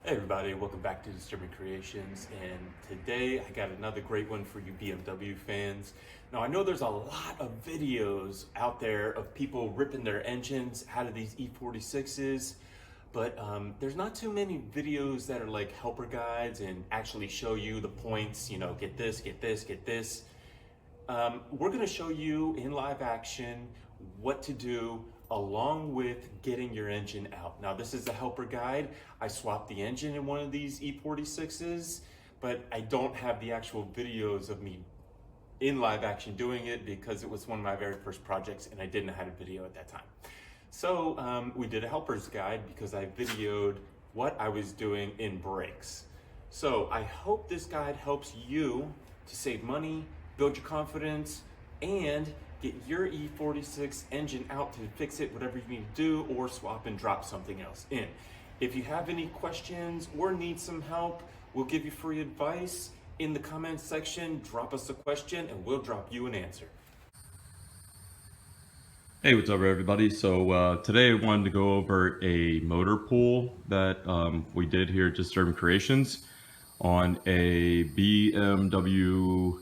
Hey everybody, welcome back to Disturbing Creations, and today I got another great one for you BMW fans. Now I know there's a lot of videos out there of people ripping their engines out of these E46s, but there's not too many videos that are like helper guides and actually show you the points, you know, get this, get this, get this. We're gonna show you in live action what to do along with getting your engine out. Now this is a helper guide. I swapped the engine in one of these E46s, but I don't have the actual videos of me in live action doing it because it was one of my very first projects and I didn't have a video at that time. So we did a helper's guide because I videoed what I was doing in brakes. So I hope this guide helps you to save money, build your confidence, and get your E46 engine out to fix it, whatever you need to do, or swap and drop something else in. If you have any questions or need some help, we'll give you free advice. In the comments section, drop us a question and we'll drop you an answer. Hey, what's up everybody? So today I wanted to go over a motor pull that we did here at Disturbing Creations on a BMW,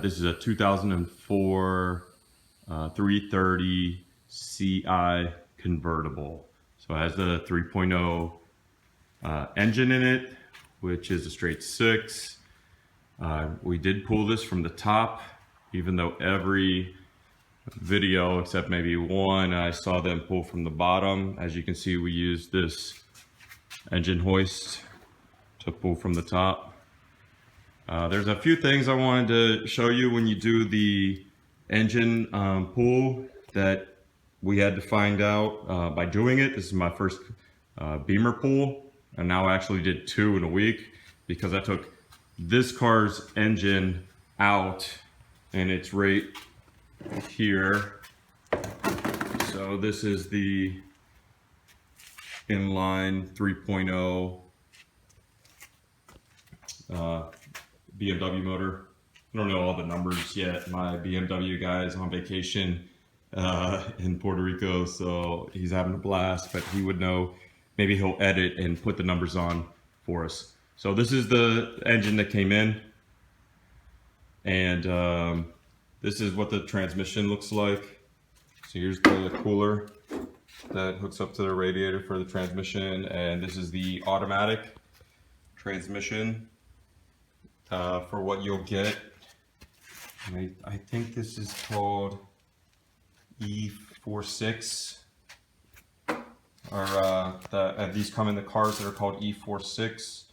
this is a 2004 330 CI convertible. So it has the 3.0 engine in it, which is a straight 6. We did pull this from the top, even though every video except maybe one I saw them pull from the bottom. As you can see, we used this engine hoist to pull from the top. There's a few things I wanted to show you when you do the engine pull that we had to find out by doing it. This is my first Beamer pull, and now I actually did 2 in a week because I took this car's engine out and it's right here. So this is the inline 3.0 BMW motor. I don't know all the numbers yet. My BMW guy is on vacation in Puerto Rico, so he's having a blast, but he would know. Maybe he'll edit and put the numbers on for us. So this is the engine that came in, and this is what the transmission looks like. So here's the cooler that hooks up to the radiator for the transmission, and this is the automatic transmission for what you'll get. I think this is called E46, or these come in the cars that are called E46.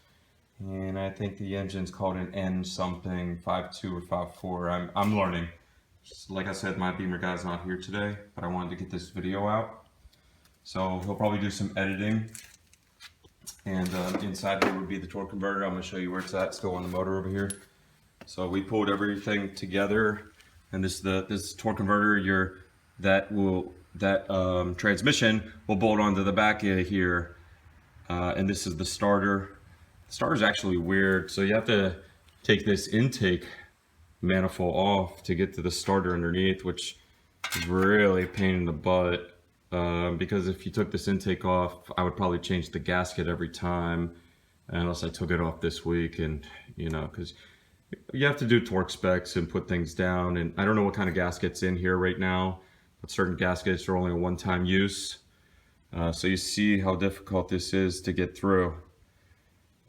And I think the engine's called an N something, 5.2 or 5.4. I'm learning. Just like I said, my Beamer guy's not here today, but I wanted to get this video out. So he'll probably do some editing. And inside here would be the torque converter. I'm going to show you where it's at, still on the motor over here. So we pulled everything together, and this torque converter, that transmission will bolt onto the back of here, and this is the starter. The starter's actually weird, so you have to take this intake manifold off to get to the starter underneath, which is really a pain in the butt, because if you took this intake off, I would probably change the gasket every time, unless I took it off this week. And you know, because you have to do torque specs and put things down, and I don't know what kind of gaskets in here right now, but certain gaskets are only a one-time use. So you see how difficult this is to get through.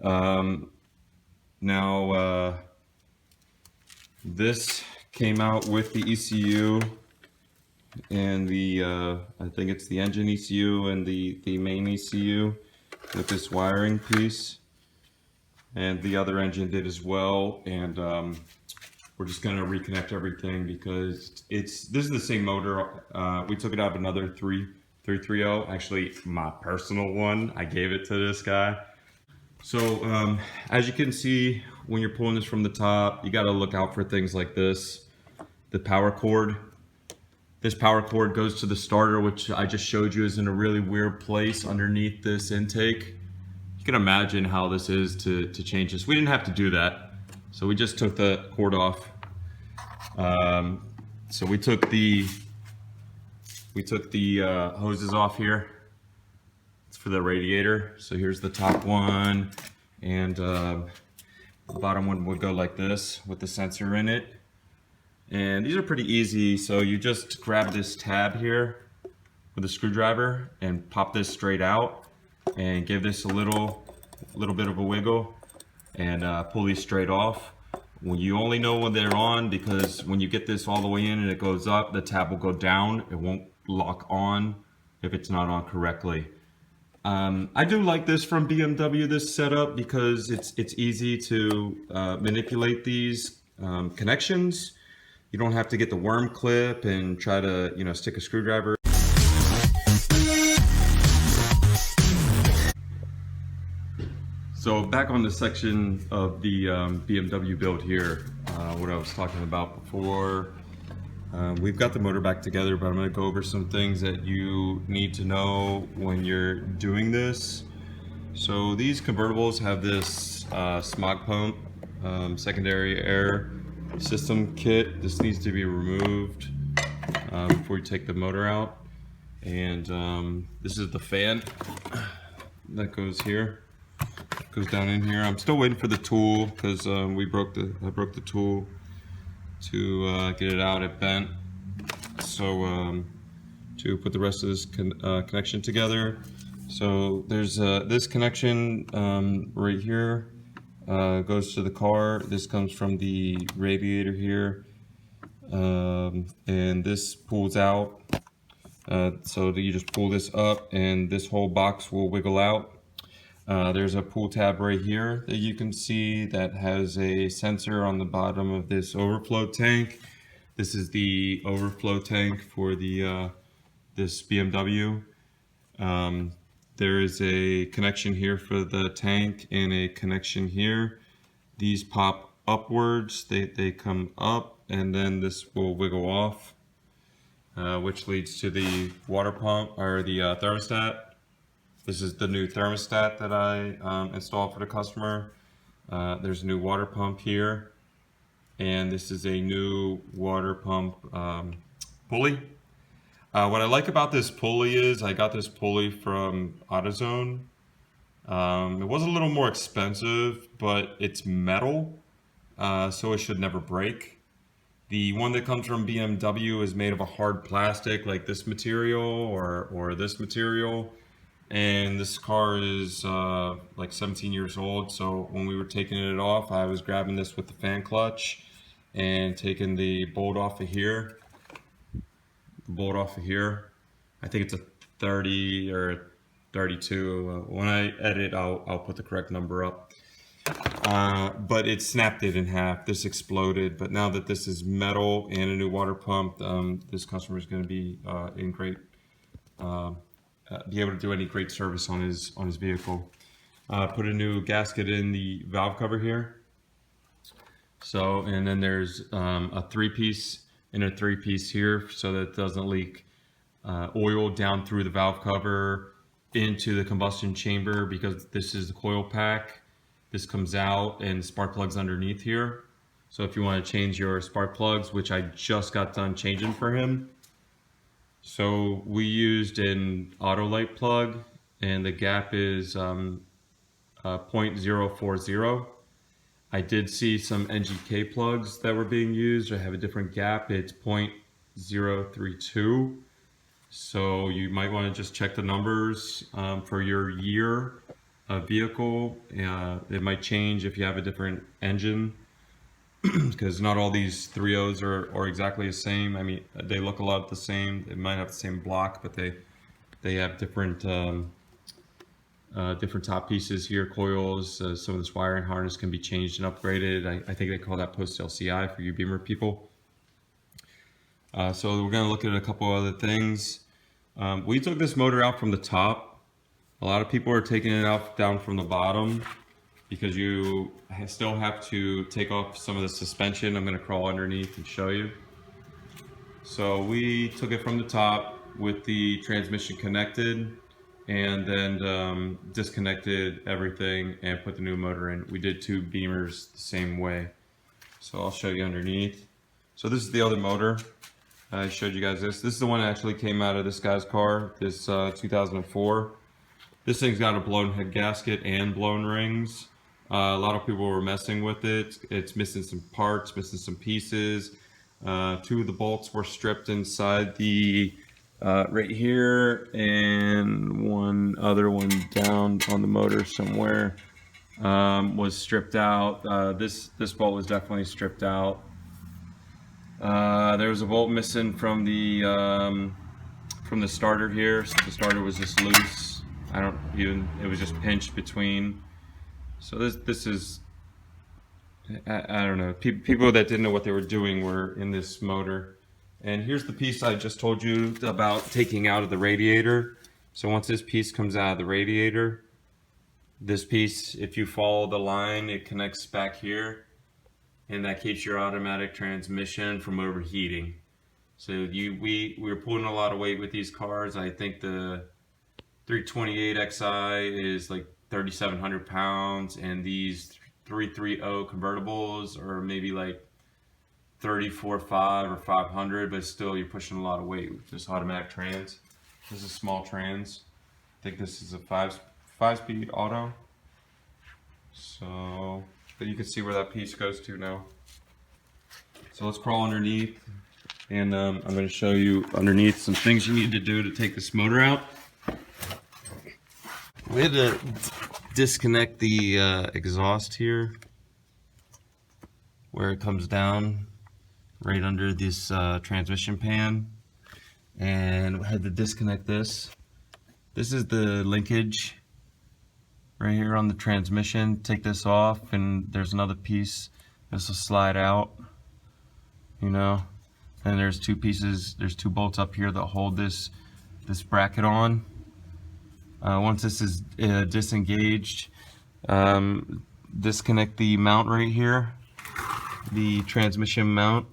Now this came out with the ECU and the I think it's the engine ECU and the main ECU with this wiring piece, and the other engine did as well. And we're just gonna reconnect everything because this is the same motor. We took it out of another 330, actually my personal one. I gave it to this guy. So as you can see, when you're pulling this from the top, you got to look out for things like this. The power cord. This power cord goes to the starter, which I just showed you is in a really weird place underneath this intake. You can imagine how this is to change this. We didn't have to do that, so we just took the cord off. So we took the hoses off here. for the radiator. So here's the top one, and the bottom one would go like this with the sensor in it. And these are pretty easy. So you just grab this tab here with a screwdriver and pop this straight out and give this a little bit of a wiggle and pull these straight off. Well, you only know when they're on because when you get this all the way in and it goes up, the tab will go down. It won't lock on if it's not on correctly. I do like this from BMW, this setup, because it's easy to manipulate these connections. You don't have to get the worm clip and try to, you know, stick a screwdriver. So back on the section of the BMW build here, what I was talking about before. We've got the motor back together, but I'm going to go over some things that you need to know when you're doing this. So these convertibles have this smog pump, secondary air system kit. This needs to be removed before you take the motor out. And this is the fan that goes here, goes down in here. I'm still waiting for the tool because I broke the tool to get it out. It bent. So to put the rest of this connection together. So there's this connection right here. Goes to the car. This comes from the radiator here, and this pulls out. So you just pull this up, and this whole box will wiggle out. There's a pull tab right here that you can see that has a sensor on the bottom of this overflow tank. This is the overflow tank for the this BMW. There is a connection here for the tank and a connection here. These pop upwards, they come up, and then this will wiggle off, which leads to the water pump or the thermostat. This is the new thermostat that I installed for the customer. There's a new water pump here, and this is a new water pump pulley. What I like about this pulley is I got this pulley from AutoZone. It was a little more expensive, but it's metal, so it should never break. The one that comes from BMW is made of a hard plastic like this material or this material. And this car is like 17 years old, so when we were taking it off, I was grabbing this with the fan clutch and taking the bolt off of here. I think it's a 30 or a 32. When I edit, I'll put the correct number up. But it snapped it in half. This exploded, but now that this is metal and a new water pump, this customer is going to be in great. Be able to do any great service on his vehicle. Put a new gasket in the valve cover here. So, and then there's a three-piece and a three-piece here, so that it doesn't leak oil down through the valve cover into the combustion chamber, because this is the coil pack. This comes out and spark plugs underneath here. So if you want to change your spark plugs, which I just got done changing for him. So we used an Autolite plug, and the gap is 0.040. I did see some NGK plugs that were being used. I have a different gap. It's 0.032. So you might want to just check the numbers for your year of vehicle. It might change if you have a different engine, because not all these 3.0s are exactly the same. I mean, they look a lot the same. They might have the same block, but they have different different top pieces here, coils. Some of this wiring harness can be changed and upgraded. I think they call that post LCI for you Beamer people. So we're going to look at a couple other things. We took this motor out from the top. A lot of people are taking it out down from the bottom, because you still have to take off some of the suspension. I'm going to crawl underneath and show you. So we took it from the top with the transmission connected, and then disconnected everything and put the new motor in. We did two Beamers the same way. So I'll show you underneath. So this is the other motor. I showed you guys this. This is the one that actually came out of this guy's car, this 2004. This thing's got a blown head gasket and blown rings. A lot of people were messing with it. It's missing some parts, missing some pieces. Two of the bolts were stripped inside the right here, and one other one down on the motor somewhere was stripped out. This bolt was definitely stripped out. There was a bolt missing from the starter here. So the starter was just loose. It was just pinched between. So this is, I don't know. People that didn't know what they were doing were in this motor. And here's the piece I just told you about taking out of the radiator. So once this piece comes out of the radiator, this piece, if you follow the line, it connects back here, and that keeps your automatic transmission from overheating. So we were pulling a lot of weight with these cars. I think the 328xi is like 3,700 pounds, and these 330 convertibles are maybe like 34.5 or 500, but still you're pushing a lot of weight with this automatic trans. This is a small trans. I think this is a five-speed auto. So, but you can see where that piece goes to now. So let's crawl underneath, and I'm going to show you underneath some things you need to do to take this motor out. We had to disconnect the exhaust here, where it comes down right under this transmission pan, and we had to disconnect this. This is the linkage right here on the transmission. Take this off, and there's another piece. This will slide out, you know. And there's two pieces. There's two bolts up here that hold this bracket on. Once this is disengaged, disconnect the mount right here, the transmission mount,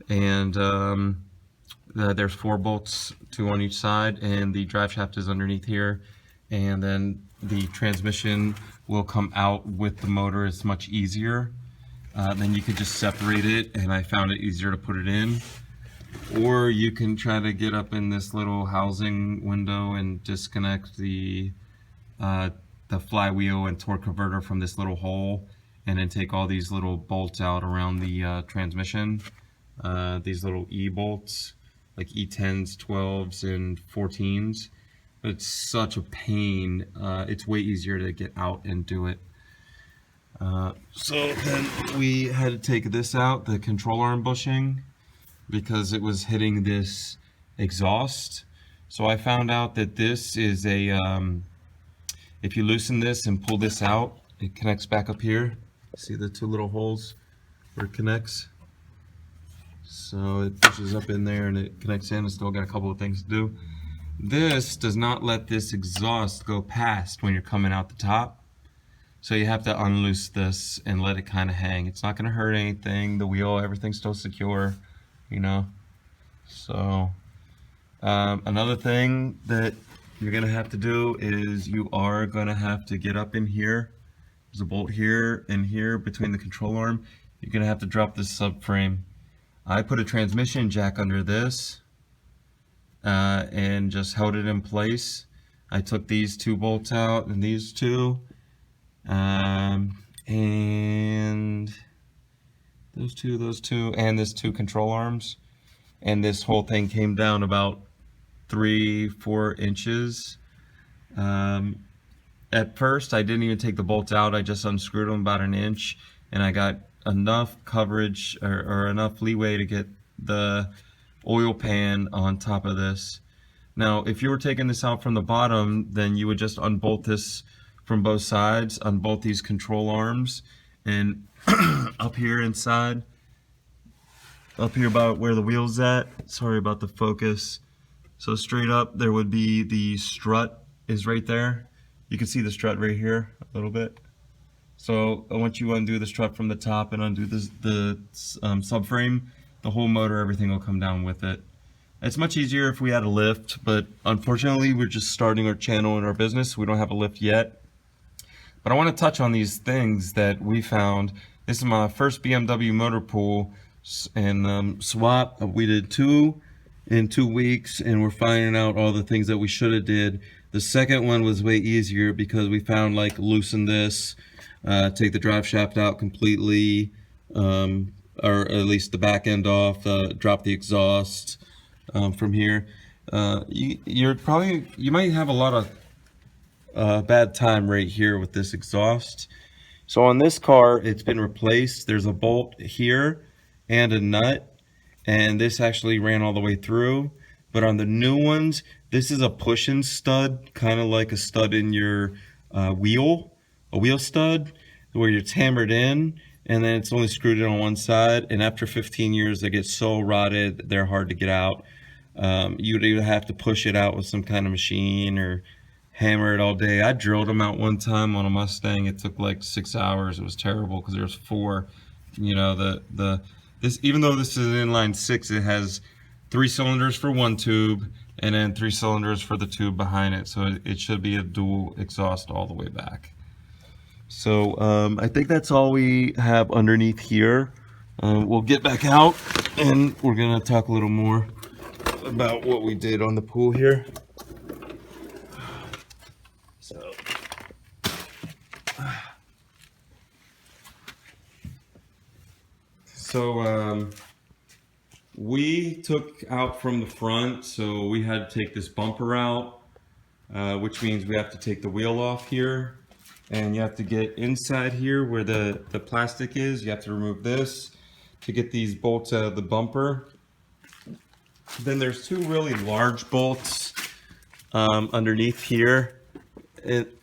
and there's 4 bolts, 2 on each side, and the drive shaft is underneath here, and then the transmission will come out with the motor. It's much easier. Then you could just separate it, and I found it easier to put it in. Or you can try to get up in this little housing window and disconnect the flywheel and torque converter from this little hole, and then take all these little bolts out around the transmission. These little E bolts, like E10s, 12s, and 14s. But it's such a pain. It's way easier to get out and do it. So then we had to take this out, the control arm bushing, because it was hitting this exhaust. So I found out that this is a, if you loosen this and pull this out, it connects back up here. See the 2 little holes where it connects? So it pushes up in there and it connects in. It's still got a couple of things to do. This does not let this exhaust go past when you're coming out the top. So you have to unloose this and let it kind of hang. It's not going to hurt anything. The wheel, everything's still secure, you know. So another thing that you're going to have to do is you are going to have to get up in here. There's a bolt here and here between the control arm. You're going to have to drop this subframe. I put a transmission jack under this and just held it in place. I took these 2 bolts out and these 2. And those two, and this 2 control arms, and this whole thing came down about 3-4 inches. At first I didn't even take the bolts out. I just unscrewed them about 1 inch, and I got enough coverage or enough leeway to get the oil pan on top of this. Now if you were taking this out from the bottom, then you would just unbolt this from both sides, unbolt these control arms, and up here inside, up here about where the wheel's at, sorry about the focus, so straight up there would be the strut is right there. You can see the strut right here a little bit. So once you undo the strut from the top and undo the subframe, the whole motor, everything will come down with it. It's much easier if we had a lift, but unfortunately we're just starting our channel and our business. We don't have a lift yet. But I want to touch on these things that we found. This is my first BMW motor pool and swap. We did 2 in 2 weeks, and we're finding out all the things that we should have did. The second one was way easier because we found, like, loosen this, take the drive shaft out completely, or at least the back end off, drop the exhaust from here. You might have a lot of bad time right here with this exhaust. So on this car, it's been replaced. There's a bolt here and a nut, and this actually ran all the way through. But on the new ones, this is a push-in stud, kind of like a stud in your a wheel stud, where it's hammered in, and then it's only screwed in on one side. And after 15 years, they get so rotted, they're hard to get out. You'd either have to push it out with some kind of machine or hammer it all day. I drilled them out one time on a Mustang. It took like 6 hours. It was terrible because there was 4. You know, this, even though this is an inline 6, it has 3 cylinders for one tube and then 3 cylinders for the tube behind it. So it should be a dual exhaust all the way back. So I think that's all we have underneath here. We'll get back out and we're gonna talk a little more about what we did on the pool here. So we took out from the front, so we had to take this bumper out, which means we have to take the wheel off here, and you have to get inside here where the plastic is. You have to remove this to get these bolts out of the bumper. Then there's 2 really large bolts underneath here,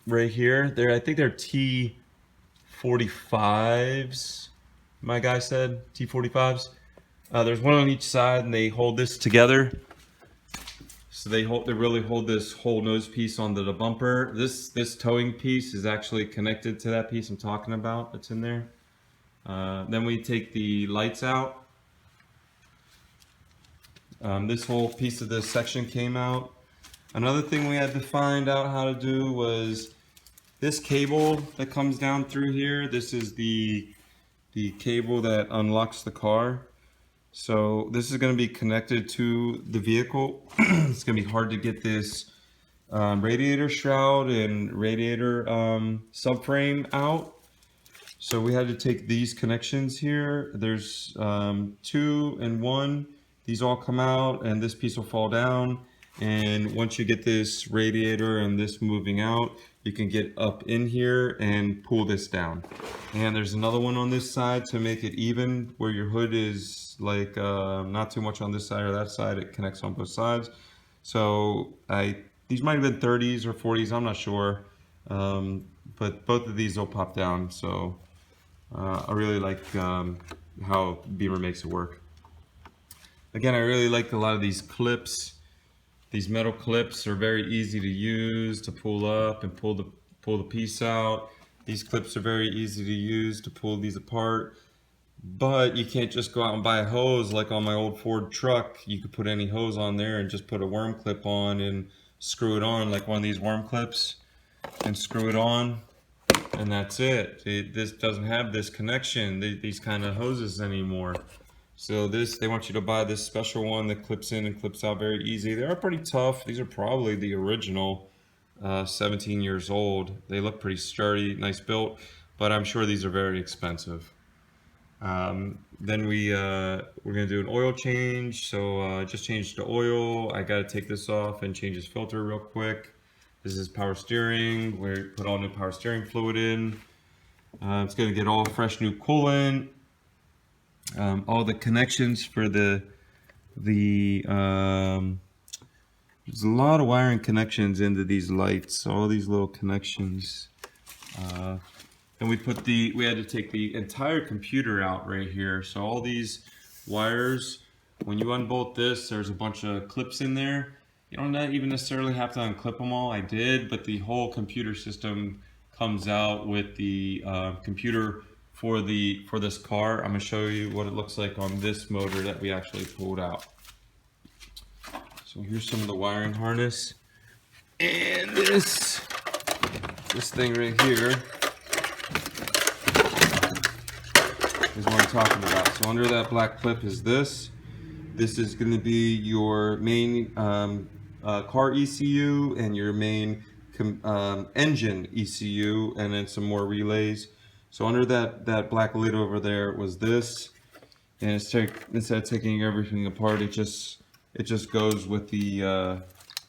right here. I think they're T45s. My guy said T45s. There's one on each side, and they hold this together. So they really hold this whole nose piece onto the bumper. This towing piece is actually connected to that piece I'm talking about that's in there. Then we take the lights out. This whole piece of this section came out. Another thing we had to find out how to do was this cable that comes down through here. This is the cable that unlocks the car. So this is going to be connected to the vehicle. It's going to be hard to get this radiator shroud and radiator subframe out. So we had to take these connections here. There's 2 and 1. These all come out, and this piece will fall down. And once you get this radiator and this moving out, you can get up in here and pull this down. And there's another one on this side to make it even, where your hood is like not too much on this side or that side. It connects on both sides. So these might have been 30s or 40s, I'm not sure. But both of these will pop down. So I really like how Beamer makes it work. Again, I really like a lot of these clips. These metal clips are very easy to use to pull up and pull the piece out. These clips are very easy to use to pull these apart. But you can't just go out and buy a hose like on my old Ford truck. You could put any hose on there and just put a worm clip on and screw it on like one of these worm clips and screw it on, and that's it. This doesn't have this connection, these kind of hoses anymore. So they want you to buy this special one that clips in and clips out very easy. They are pretty tough. These are probably the original 17 years old. They look pretty sturdy, nice built, but I'm sure these are very expensive. Then we're gonna do an oil change. So I just changed the oil. I gotta take this off and change this filter real quick. This is power steering. We put all new power steering fluid in. It's gonna get all fresh new coolant. All the connections for there's a lot of wiring connections into these lights, all these little connections. And we had to take the entire computer out right here. So all these wires, when you unbolt this, there's a bunch of clips in there. You don't even necessarily have to unclip them all. I did, but the whole computer system comes out with the computer for this car. I'm gonna show you what it looks like on this motor that we actually pulled out. So here's some of the wiring harness, and this thing right here is what I'm talking about. So under that black clip is this. This is going to be your main car ECU and your main engine ECU, and then some more relays. So under that black lid over there was this, and instead of taking everything apart, it just goes with the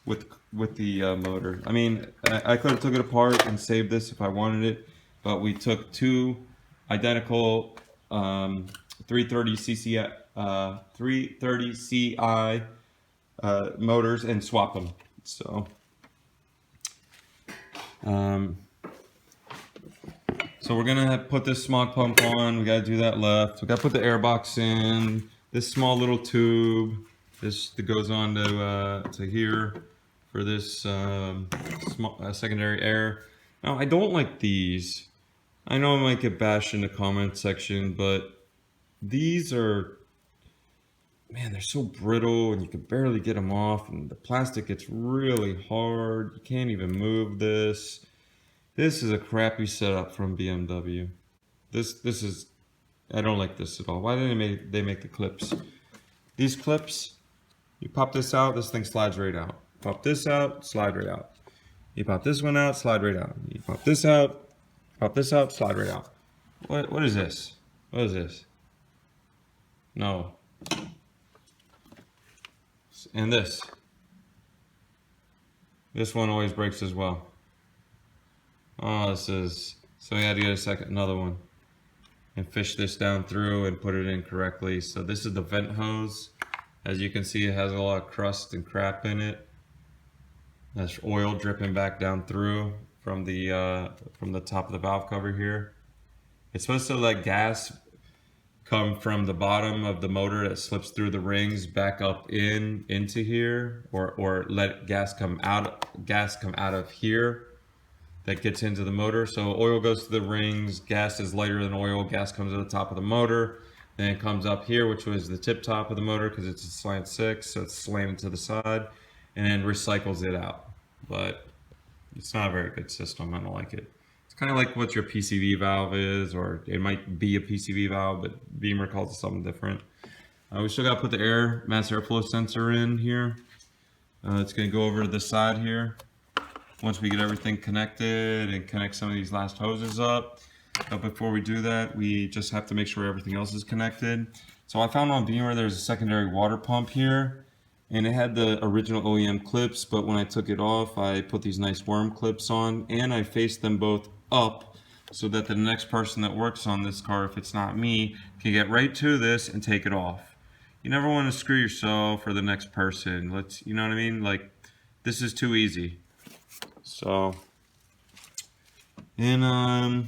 motor. I mean, I could have took it apart and saved this if I wanted it, but we took two identical 330 CI motors and swapped them. So so we're gonna put this smog pump on. We gotta do that left. We gotta put the air box in. This small little tube, this that goes on to here for this secondary air. Now I don't like these. I know I might get bashed in the comment section, but these are, man, they're so brittle and you can barely get them off, and the plastic gets really hard. You can't even move this. This is a crappy setup from BMW. This is, I don't like this at all. Why didn't they make the clips? These clips, you pop this out, this thing slides right out. Pop this out, slide right out. You pop this one out, slide right out. You pop this out, slide right out. What is this? What is this? No. And this one always breaks as well. Oh, this is, so we had to get another one and fish this down through and put it in correctly. So this is the vent hose. As you can see, it has a lot of crust and crap in it. That's oil dripping back down through from the top of the valve cover here. It's supposed to let gas come from the bottom of the motor that slips through the rings back up into here, or let gas come out of here that gets into the motor. So oil goes to the rings, gas is lighter than oil, gas comes to the top of the motor, then it comes up here, which was the tip top of the motor because it's a slant 6, so it's slanted to the side, and then recycles it out. But it's not a very good system. I don't like it. It's kind of like what your PCV valve is, or it might be a PCV valve, but Beamer calls it something different. We still got to put the mass airflow sensor in here. It's going to go over to the side here once we get everything connected and connect some of these last hoses up. But before we do that, we just have to make sure everything else is connected. So I found on Beamer there's a secondary water pump here, and it had the original OEM clips, but when I took it off, I put these nice worm clips on, and I faced them both up so that the next person that works on this car, if it's not me, can get right to this and take it off. You never want to screw yourself or the next person. You know what I mean? Like, this is too easy. So, and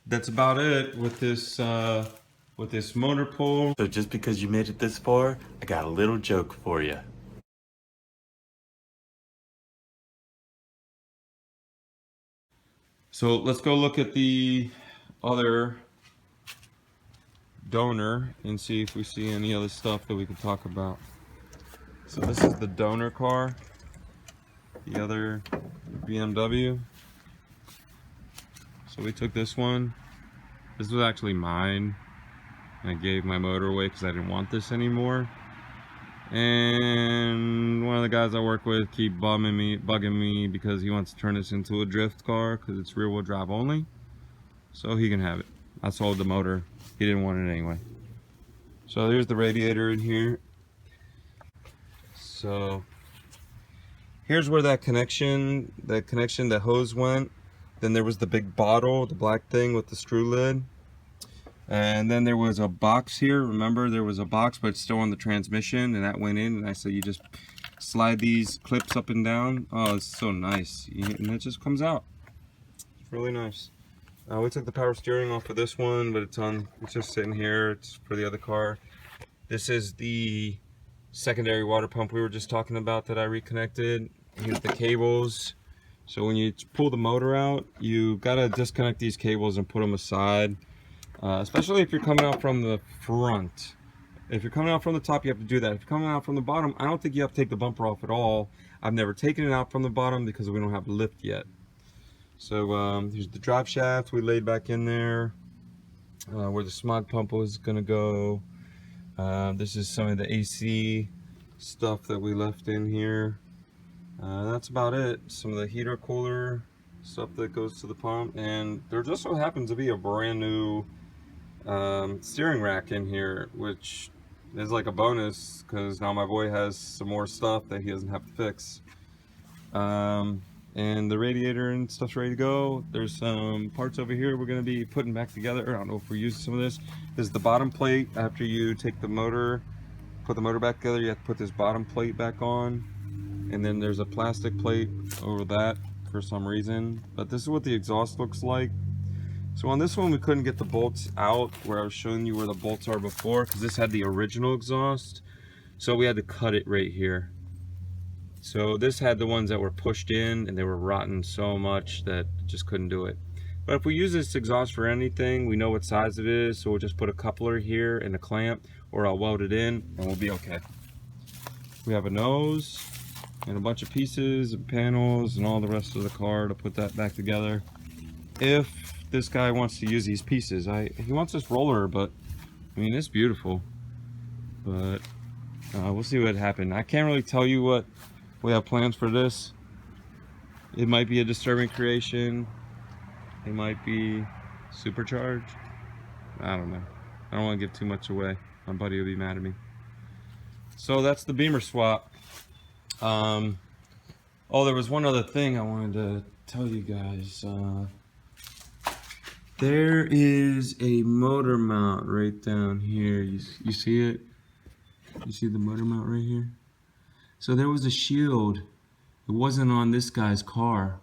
that's about it with this motor pull. So just because you made it this far, I got a little joke for you. So let's go look at the other donor and see if we see any other stuff that we can talk about. So this is the donor car, the other BMW. So we took this one. This was actually mine. I gave my motor away because I didn't want this anymore. And one of the guys I work with keep bugging me because he wants to turn this into a drift car because it's rear wheel drive only. So he can have it. I sold the motor. He didn't want it anyway. So here's the radiator in here. So here's where that hose went. Then there was the big bottle, the black thing with the screw lid. And then there was a box here. Remember, there was a box, but it's still on the transmission, and that went in. And I said, you just slide these clips up and down. Oh, it's so nice. And it just comes out. It's really nice. We took the power steering off of this one, but it's just sitting here. It's for the other car. This is the secondary water pump we were just talking about that I reconnected. Here's the cables. So when you pull the motor out, you gotta disconnect these cables and put them aside. Especially if you're coming out from the front. If you're coming out from the top, you have to do that. If you're coming out from the bottom, I don't think you have to take the bumper off at all. I've never taken it out from the bottom because we don't have a lift yet. So here's the drive shaft we laid back in there, where the smog pump was gonna go. This is some of the AC stuff that we left in here. That's about it. Some of the heater cooler stuff that goes to the pump, and there just so happens to be a brand new steering rack in here, which is like a bonus because now my boy has some more stuff that he doesn't have to fix. And the radiator and stuff's ready to go. There's some parts over here we're going to be putting back together. I don't know if we're using some of this. This is the bottom plate. After you take the motor, put the motor back together, you have to put this bottom plate back on. And then there's a plastic plate over that for some reason. But this is what the exhaust looks like. So on this one we couldn't get the bolts out where I was showing you where the bolts are before, because this had the original exhaust. So we had to cut it right here. So this had the ones that were pushed in and they were rotten so much that just couldn't do it. But if we use this exhaust for anything, we know what size it is, so we'll just put a coupler here and a clamp, or I'll weld it in and we'll be okay. We have a nose and a bunch of pieces and panels and all the rest of the car to put that back together. If this guy wants to use these pieces, he wants this roller, but I mean, it's beautiful. But we'll see what happens. I can't really tell you what we have plans for this. It might be a disturbing creation. It might be supercharged. I don't know. I don't want to give too much away. My buddy will be mad at me. So that's the Beamer swap. Oh, there was one other thing I wanted to tell you guys. There is a motor mount right down here. You see it? You see the motor mount right here? So there was a shield. It wasn't on this guy's car,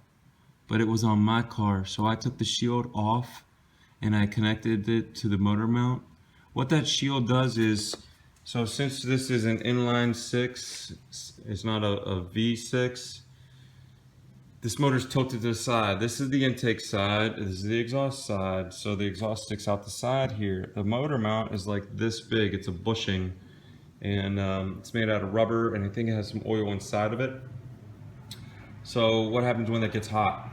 but it was on my car. So I took the shield off and I connected it to the motor mount. What that shield does is, so since this is an inline 6, it's not a V6, this motor's tilted to the side. This is the intake side, this is the exhaust side. So the exhaust sticks out the side here. The motor mount is like this big, it's a bushing. And it's made out of rubber, and I think it has some oil inside of it. So what happens when that gets hot?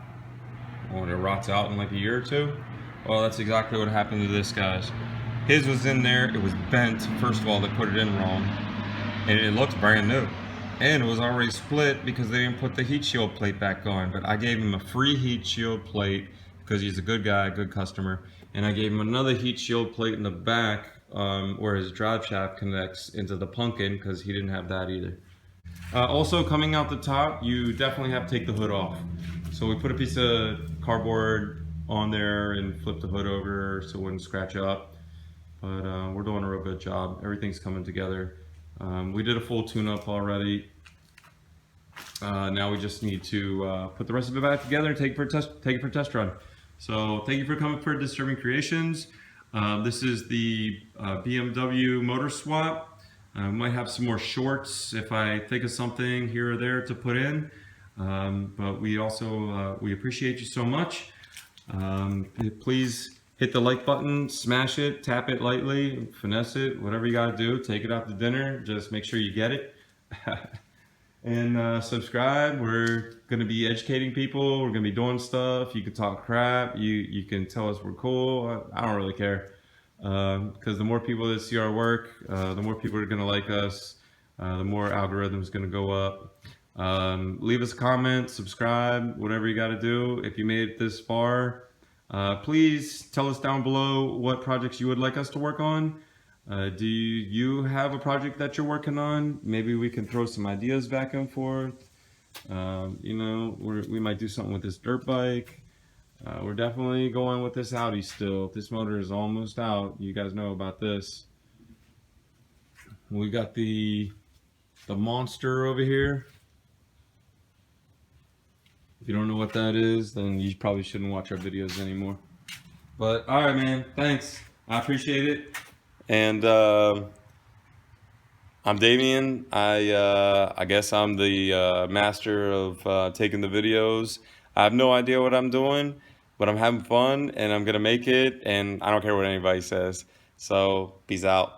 When it rots out in like a year or two? Well, that's exactly what happened to this guy's. His was in there, it was bent. First of all, they put it in wrong, and it looks brand new. And it was already split because they didn't put the heat shield plate back on. But I gave him a free heat shield plate because he's a good guy, good customer. And I gave him another heat shield plate in the back where his drive shaft connects into the pumpkin, because he didn't have that either. Also, coming out the top, you definitely have to take the hood off. So we put a piece of cardboard on there and flip the hood over so it wouldn't scratch up. But we're doing a real good job. Everything's coming together. We did a full tune-up already. Now we just need to put the rest of it back together and take it for a test run. So thank you for coming for Disturbing Creations. This is the BMW motor swap. Might have some more shorts if I think of something here or there to put in. But we also we appreciate you so much. Please hit the like button, smash it, tap it lightly, finesse it, whatever you gotta do. Take it out to dinner. Just make sure you get it. And subscribe. We're gonna be educating people. We're gonna be doing stuff. You can talk crap. You can tell us we're cool. I don't really care, because the more people that see our work, the more people are gonna like us. The more algorithm's gonna go up. Leave us a comment, subscribe, whatever you got to do. If you made it this far, please tell us down below what projects you would like us to work on. Do you have a project that you're working on? Maybe we can throw some ideas back and forth. You know, we might do something with this dirt bike. We're definitely going with this Audi still. This motor is almost out. You guys know about this. We got the monster over here. If you don't know what that is, then you probably shouldn't watch our videos anymore. But all right, man, thanks. I appreciate it. And I'm Damien. I guess I'm the master of taking the videos. I have no idea what I'm doing, but I'm having fun and I'm gonna make it, and I don't care what anybody says. So peace out.